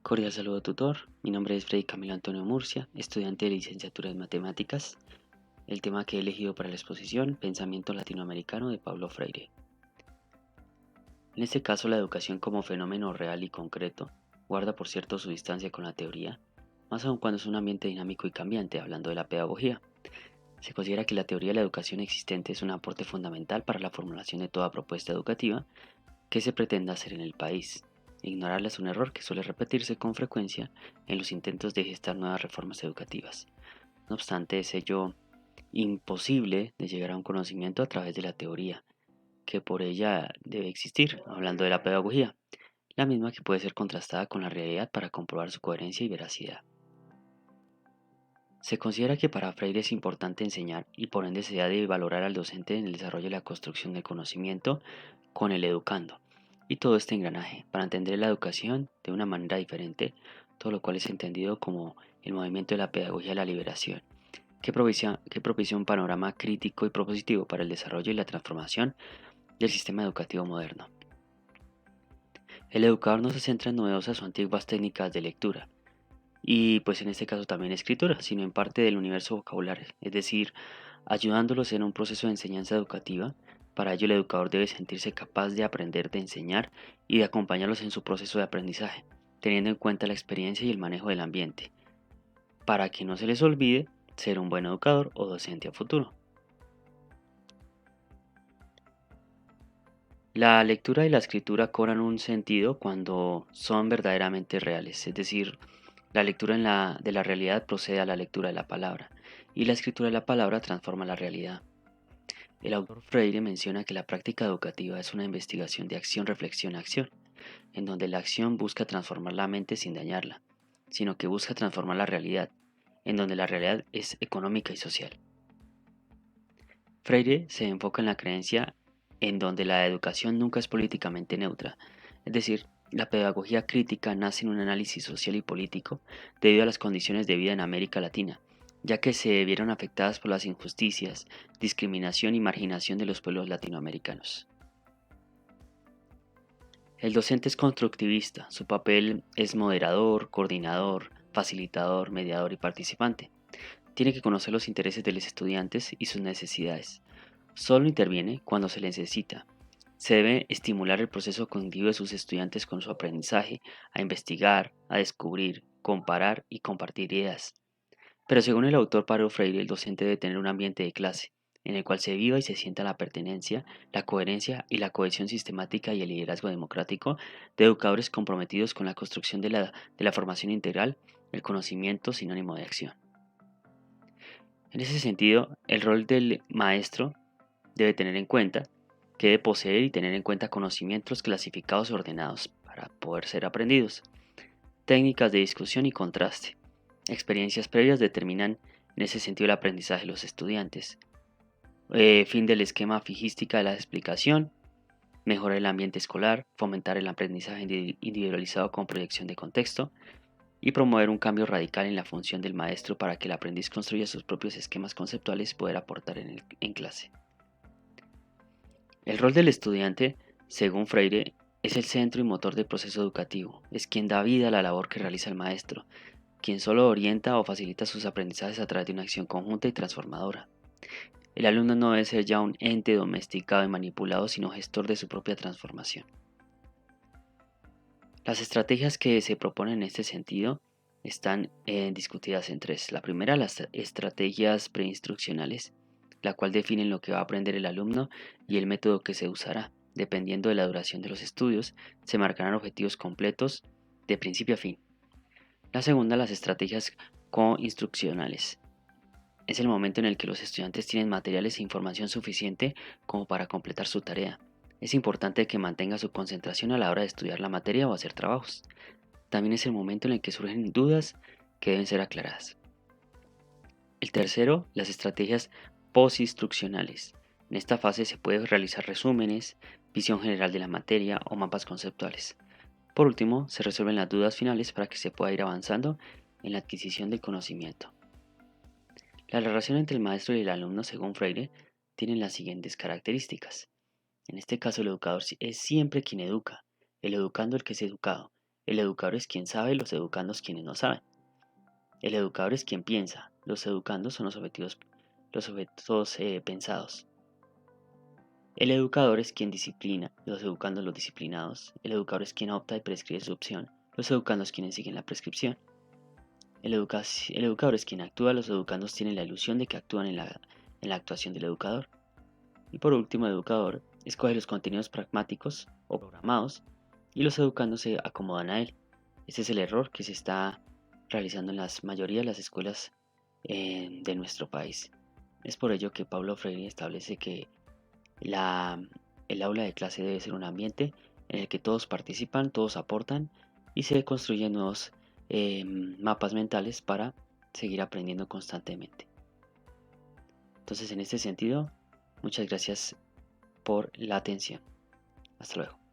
Cordial saludo tutor, mi nombre es Freddy Camilo Antonio Murcia, estudiante de licenciatura en Matemáticas. El tema que he elegido para la exposición, Pensamiento Latinoamericano de Paulo Freire. En este caso, la educación como fenómeno real y concreto guarda por cierto su distancia con la teoría, más aún cuando es un ambiente dinámico y cambiante, hablando de la pedagogía. Se considera que la teoría de la educación existente es un aporte fundamental para la formulación de toda propuesta educativa que se pretenda hacer en el país. Ignorarla es un error que suele repetirse con frecuencia en los intentos de gestar nuevas reformas educativas. No obstante, es ello imposible de llegar a un conocimiento a través de la teoría, que por ella debe existir, hablando de la pedagogía, la misma que puede ser contrastada con la realidad para comprobar su coherencia y veracidad. Se considera que para Freire es importante enseñar y por ende se debe valorar al docente en el desarrollo y la construcción del conocimiento con el educando y todo este engranaje para entender la educación de una manera diferente, todo lo cual es entendido como el movimiento de la pedagogía de la liberación, que propicia un panorama crítico y propositivo para el desarrollo y la transformación del sistema educativo moderno. El educador no se centra en novedosas o antiguas técnicas de lectura, y pues en este caso también escritura, sino en parte del universo vocabulario, es decir, ayudándolos en un proceso de enseñanza educativa. Para ello el educador debe sentirse capaz de aprender, de enseñar y de acompañarlos en su proceso de aprendizaje, teniendo en cuenta la experiencia y el manejo del ambiente, para que no se les olvide ser un buen educador o docente a futuro. La lectura y la escritura cobran un sentido cuando son verdaderamente reales, es decir, la lectura de la realidad procede a la lectura de la palabra, y la escritura de la palabra transforma la realidad. El autor Freire menciona que la práctica educativa es una investigación de acción, reflexión, acción, en donde la acción busca transformar la mente sin dañarla, sino que busca transformar la realidad, en donde la realidad es económica y social. Freire se enfoca en la creencia en donde la educación nunca es políticamente neutra, es decir, la pedagogía crítica nace en un análisis social y político debido a las condiciones de vida en América Latina, ya que se vieron afectadas por las injusticias, discriminación y marginación de los pueblos latinoamericanos. El docente es constructivista, su papel es moderador, coordinador, facilitador, mediador y participante. Tiene que conocer los intereses de los estudiantes y sus necesidades. Solo interviene cuando se le necesita. Se debe estimular el proceso cognitivo de sus estudiantes con su aprendizaje, a investigar, a descubrir, comparar y compartir ideas. Pero según el autor Paulo Freire, el docente debe tener un ambiente de clase, en el cual se viva y se sienta la pertenencia, la coherencia y la cohesión sistemática y el liderazgo democrático de educadores comprometidos con la construcción de la formación integral, el conocimiento sinónimo de acción. En ese sentido, el rol del maestro debe tener en cuenta que debe poseer y tener en cuenta conocimientos clasificados y ordenados para poder ser aprendidos, técnicas de discusión y contraste. Experiencias previas determinan en ese sentido el aprendizaje de los estudiantes. Fin del esquema fijística de la explicación, mejorar el ambiente escolar, fomentar el aprendizaje individualizado con proyección de contexto y promover un cambio radical en la función del maestro para que el aprendiz construya sus propios esquemas conceptuales y poder aportar en clase. El rol del estudiante, según Freire, es el centro y motor del proceso educativo, es quien da vida a la labor que realiza el maestro, quien solo orienta o facilita sus aprendizajes a través de una acción conjunta y transformadora. El alumno no debe ser ya un ente domesticado y manipulado, sino gestor de su propia transformación. Las estrategias que se proponen en este sentido están discutidas en tres. La primera, las estrategias preinstruccionales, la cual definen lo que va a aprender el alumno y el método que se usará. Dependiendo de la duración de los estudios, se marcarán objetivos completos de principio a fin. La segunda, las estrategias coinstruccionales. Es el momento en el que los estudiantes tienen materiales e información suficiente como para completar su tarea. Es importante que mantenga su concentración a la hora de estudiar la materia o hacer trabajos. También es el momento en el que surgen dudas que deben ser aclaradas. El tercero, las estrategias postinstruccionales. En esta fase se puede realizar resúmenes, visión general de la materia o mapas conceptuales. Por último, se resuelven las dudas finales para que se pueda ir avanzando en la adquisición del conocimiento. La relación entre el maestro y el alumno, según Freire, tiene las siguientes características. En este caso, el educador es siempre quien educa, el educando el que es educado. El educador es quien sabe, los educandos quienes no saben. El educador es quien piensa, los educandos son los objetos pensados. El educador es quien disciplina, los educandos los disciplinados. El educador es quien opta y prescribe su opción, los educandos quienes siguen la prescripción. El educador es quien actúa, los educandos tienen la ilusión de que actúan en la actuación del educador. Y por último, el educador escoge los contenidos pragmáticos o programados y los educandos se acomodan a él. Este es el error que se está realizando en la mayoría de las escuelas de nuestro país. Es por ello que Paulo Freire establece que la, el aula de clase debe ser un ambiente en el que todos participan, todos aportan y se construyen nuevos mapas mentales para seguir aprendiendo constantemente. Entonces, en este sentido, muchas gracias por la atención. Hasta luego.